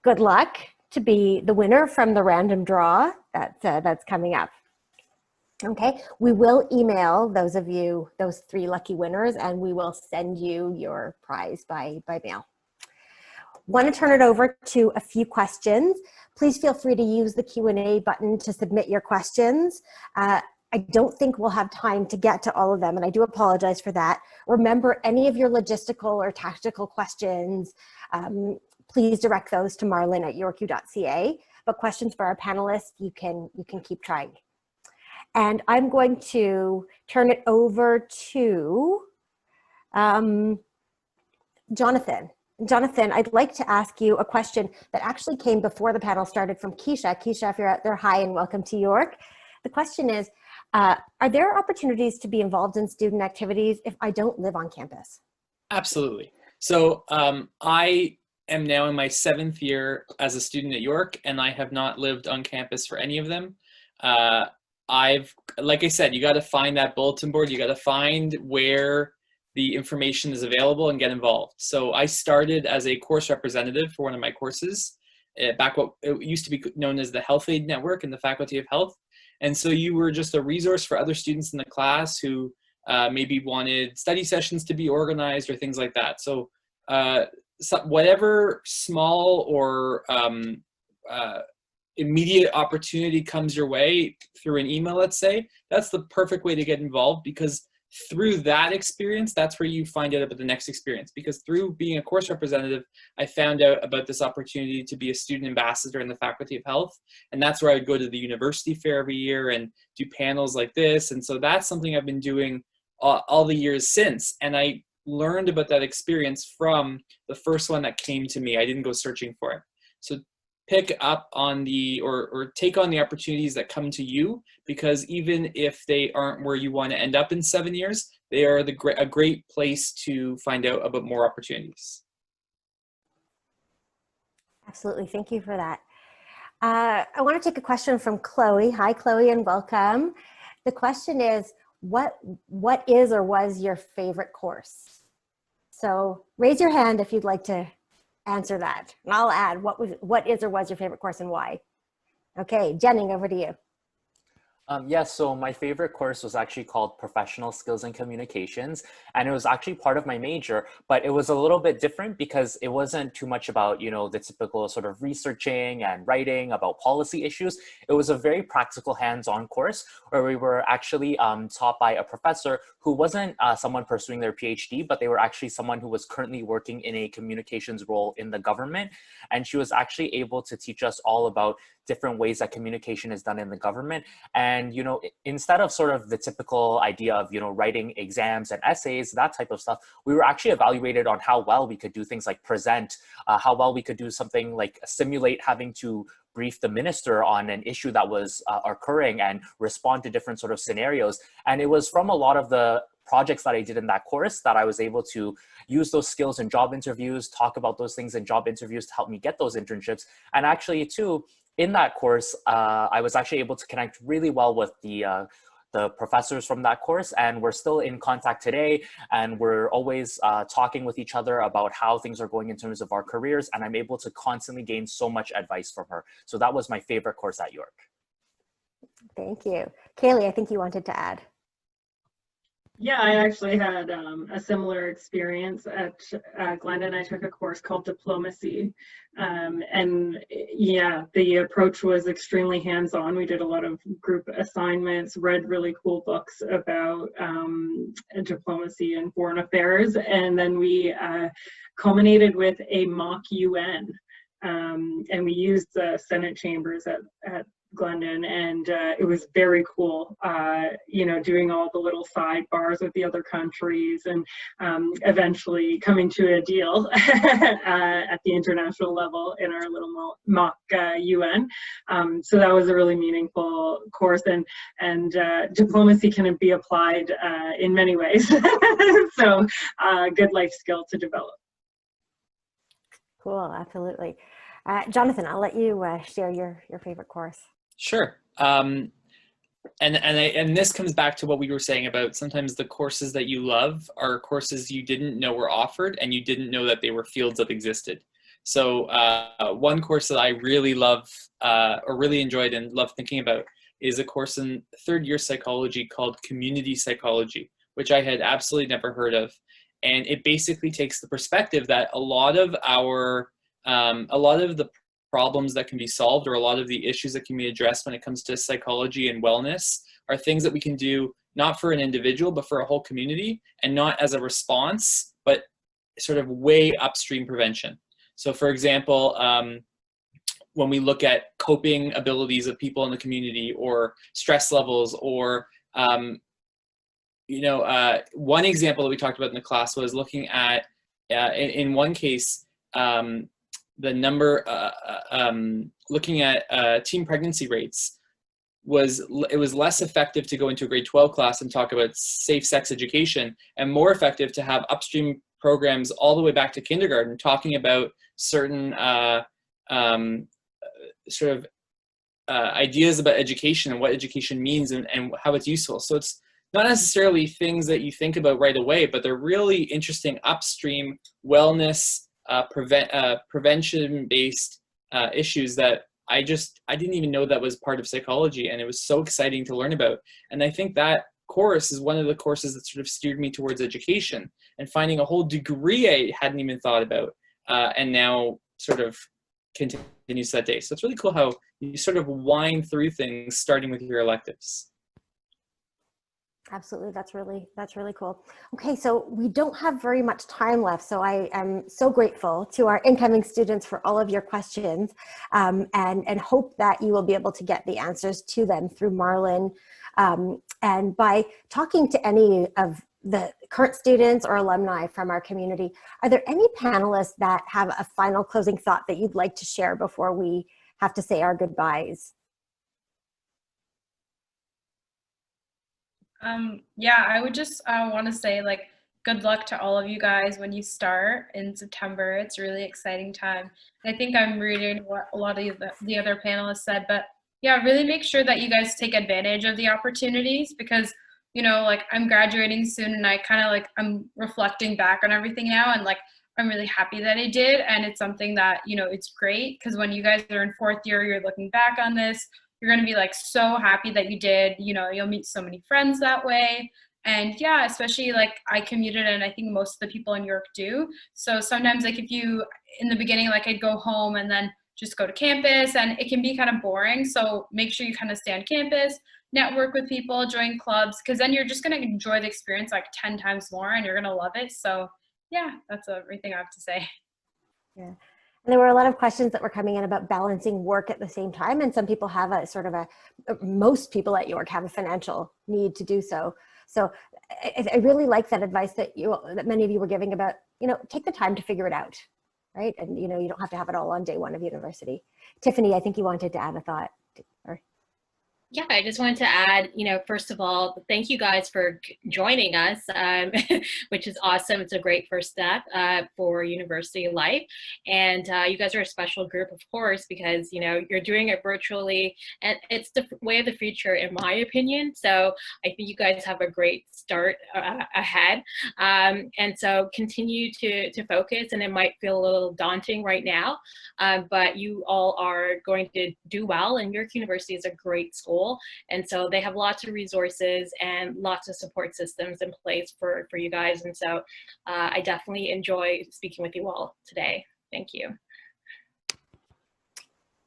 good luck to be the winner from the random draw that's coming up. Okay, we will email those of you, those 3 lucky winners, and we will send you your prize by mail. Want to turn it over to a few questions. Please feel free to use the Q&A button to submit your questions. I don't think we'll have time to get to all of them, and I do apologize for that. Remember, any of your logistical or tactical questions, please direct those to marlin@yorku.ca. But questions for our panelists, you can keep trying. And I'm going to turn it over to Jonathan. Jonathan, I'd like to ask you a question that actually came before the panel started from Keisha. Keisha, if you're out there, hi and welcome to York. The question is, are there opportunities to be involved in student activities if I don't live on campus? Absolutely. So I am now in my 7th year as a student at York, and I have not lived on campus for any of them. Like I said, you got to find that bulletin board. You got to find where the information is available and get involved. So I started as a course representative for one of my courses, back what it used to be known as the Health Aid Network in the Faculty of Health. And so you were just a resource for other students in the class who maybe wanted study sessions to be organized or things like that. So, whatever small or immediate opportunity comes your way through an email, let's say, that's the perfect way to get involved, because through that experience, that's where you find out about the next experience. Because through being a course representative, I found out about this opportunity to be a student ambassador in the Faculty of Health. And that's where I would go to the university fair every year and do panels like this. And so that's something I've been doing all the years since. And I learned about that experience from the first one that came to me. I didn't go searching for it. So pick up on the, or take on the opportunities that come to you, because even if they aren't where you want to end up in 7 years, they are a great place to find out about more opportunities. Absolutely, thank you for that. I want to take a question from Chloe. Hi, Chloe, and welcome. The question is, what is or was your favorite course? So raise your hand if you'd like to answer that. And I'll add what is or was your favorite course and why. Okay, Jennings, over to you. Yes, so my favorite course was actually called Professional Skills and Communications, and it was actually part of my major, but it was a little bit different because it wasn't too much about, you know, the typical sort of researching and writing about policy issues. It was a very practical hands-on course where we were actually taught by a professor who wasn't someone pursuing their PhD, but they were actually someone who was currently working in a communications role in the government. And she was actually able to teach us all about different ways that communication is done in the government. And, you know, instead of sort of the typical idea of, you know, writing exams and essays, that type of stuff, we were actually evaluated on how well we could do things like present, how well we could do something like simulate having to brief the minister on an issue that was occurring and respond to different sort of scenarios. And it was from a lot of the projects that I did in that course that I was able to use those skills in job interviews, talk about those things in job interviews to help me get those internships. And actually too, in that course, I was actually able to connect really well with the professors from that course, and we're still in contact today, and we're always talking with each other about how things are going in terms of our careers, and I'm able to constantly gain so much advice from her. So that was my favorite course at York. Thank you. Kaylee, I think you wanted to add. Yeah, I actually had a similar experience at Glendon. I took a course called Diplomacy. And yeah, the approach was extremely hands-on. We did a lot of group assignments, read really cool books about diplomacy and foreign affairs. And then we culminated with a mock UN. And we used the Senate chambers at Glendon, and it was very cool, you know, doing all the little sidebars with the other countries, and eventually coming to a deal at the international level in our little mock UN. So that was a really meaningful course, and diplomacy can be applied in many ways. So good life skill to develop. Cool, absolutely. Jonathan, I'll let you share your favorite course. Sure. And this comes back to what we were saying about sometimes the courses that you love are courses you didn't know were offered and you didn't know that they were fields that existed. So one course that I really love or really enjoyed and love thinking about is a course in third year psychology called Community Psychology, which I had absolutely never heard of. And it basically takes the perspective that a lot of the problems that can be solved, or a lot of the issues that can be addressed when it comes to psychology and wellness, are things that we can do not for an individual, but for a whole community, and not as a response, but sort of way upstream prevention. So for example, when we look at coping abilities of people in the community, or stress levels, or one example that we talked about in the class was looking at, in one case, the number, looking at teen pregnancy rates, it was less effective to go into a grade 12 class and talk about safe sex education, and more effective to have upstream programs all the way back to kindergarten talking about certain ideas about education and what education means and how it's useful. So it's not necessarily things that you think about right away, but they're really interesting upstream wellness, prevention-based issues that I didn't even know that was part of psychology, and it was so exciting to learn about. And I think that course is one of the courses that sort of steered me towards education and finding a whole degree I hadn't even thought about, and now sort of continues to that day. So it's really cool how you sort of wind through things starting with your electives. Absolutely, that's really cool. Okay, so we don't have very much time left, so I am so grateful to our incoming students for all of your questions, and hope that you will be able to get the answers to them through Marlin, and by talking to any of the current students or alumni from our community. Are there any panelists that have a final closing thought that you'd like to share before we have to say our goodbyes? Yeah, I would just want to say, like, good luck to all of you guys when you start in September. It's a really exciting time. I think I'm reading what a lot of the other panelists said, but yeah, really make sure that you guys take advantage of the opportunities, because you know, like I'm graduating soon and I kind of like, I'm reflecting back on everything now and like, I'm really happy that I did. And it's something that, you know, it's great because when you guys are in fourth year, you're looking back on this, you're going to be like so happy that you did, you know, you'll meet so many friends that way. And yeah, especially like I commuted and I think most of the people in York do. So sometimes like if you, in the beginning, like I'd go home and then just go to campus and it can be kind of boring. So make sure you kind of stay on campus, network with people, join clubs, because then you're just going to enjoy the experience like 10 times more and you're going to love it. So yeah, that's everything I have to say. Yeah. And there were a lot of questions that were coming in about balancing work at the same time. And some people have a sort of most people at York have a financial need to do so. So I really like that advice that many of you were giving about, you know, take the time to figure it out, right? And, you know, you don't have to have it all on day one of university. Tiffany, I think you wanted to add a thought. Yeah, I just wanted to add, you know, first of all, thank you guys for joining us, which is awesome. It's a great first step for university life. And you guys are a special group, of course, because, you know, you're doing it virtually and it's the way of the future, in my opinion. So I think you guys have a great start ahead. And so continue to focus, and it might feel a little daunting right now, but you all are going to do well, and York University is a great school. And so they have lots of resources and lots of support systems in place for you guys. And so I definitely enjoy speaking with you all today. Thank you.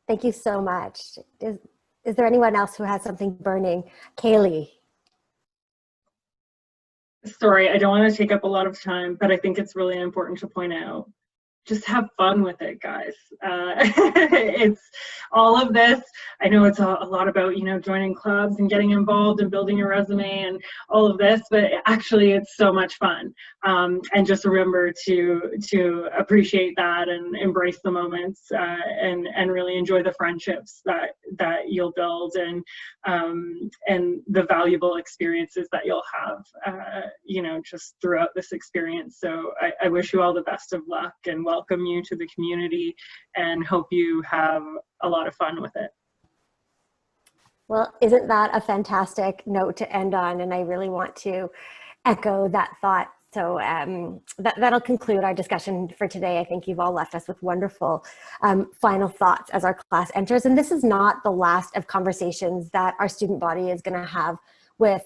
Thank you so much. Is there anyone else who has something burning? Kaylee. Sorry, I don't want to take up a lot of time, but I think it's really important to point out, just have fun with it, guys. It's all of this. I know it's a lot about, you know, joining clubs and getting involved and building your resume and all of this, but actually it's so much fun. And just remember to appreciate that and embrace the moments and really enjoy the friendships that you'll build and the valuable experiences that you'll have, you know, just throughout this experience. So I wish you all the best of luck and welcome you to the community and hope you have a lot of fun with it. Well, isn't that a fantastic note to end on? And I really want to echo that thought. So that'll conclude our discussion for today. I think you've all left us with wonderful final thoughts as our class enters. And this is not the last of conversations that our student body is going to have with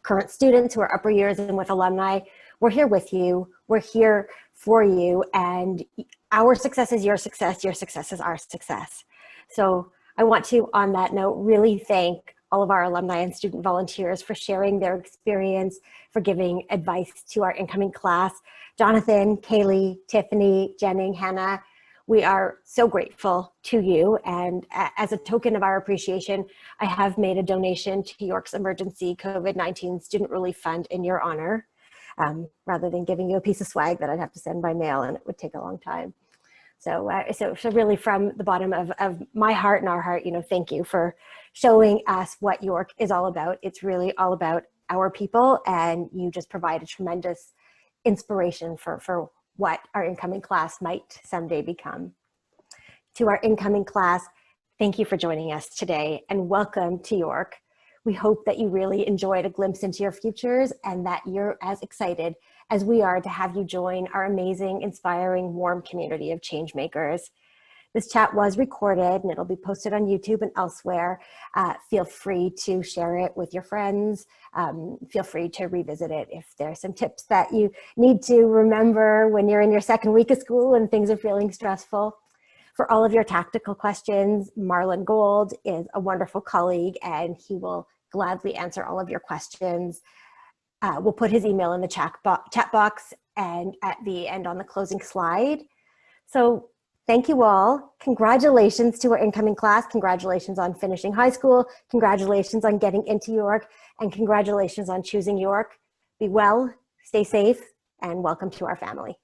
current students who are upper years and with alumni. We're here with you. We're here for you. And our success is your success. Your success is our success. So I want to, on that note, really thank all of our alumni and student volunteers for sharing their experience, for giving advice to our incoming class. Jonathan, Kaylee, Tiffany, Jenning, Hanna, we are so grateful to you. And as a token of our appreciation, I have made a donation to York's Emergency COVID-19 Student Relief Fund in your honor, rather than giving you a piece of swag that I'd have to send by mail and it would take a long time. So really from the bottom of my heart and our heart, you know, thank you for showing us what York is all about. It's really all about our people, and you just provide a tremendous inspiration for what our incoming class might someday become. To our incoming class, thank you for joining us today and welcome to York. We hope that you really enjoyed a glimpse into your futures and that you're as excited as we are to have you join our amazing, inspiring, warm community of change makers. This chat was recorded and it'll be posted on YouTube and elsewhere. Feel free to share it with your friends. Feel free to revisit it if there's some tips that you need to remember when you're in your second week of school and things are feeling stressful. For all of your tactical questions, Marlon Gold is a wonderful colleague and he will gladly answer all of your questions. We'll put his email in the chat box and at the end on the closing slide. So thank you all. Congratulations to our incoming class. Congratulations on finishing high school. Congratulations on getting into York, and congratulations on choosing York. Be well, stay safe, and welcome to our family.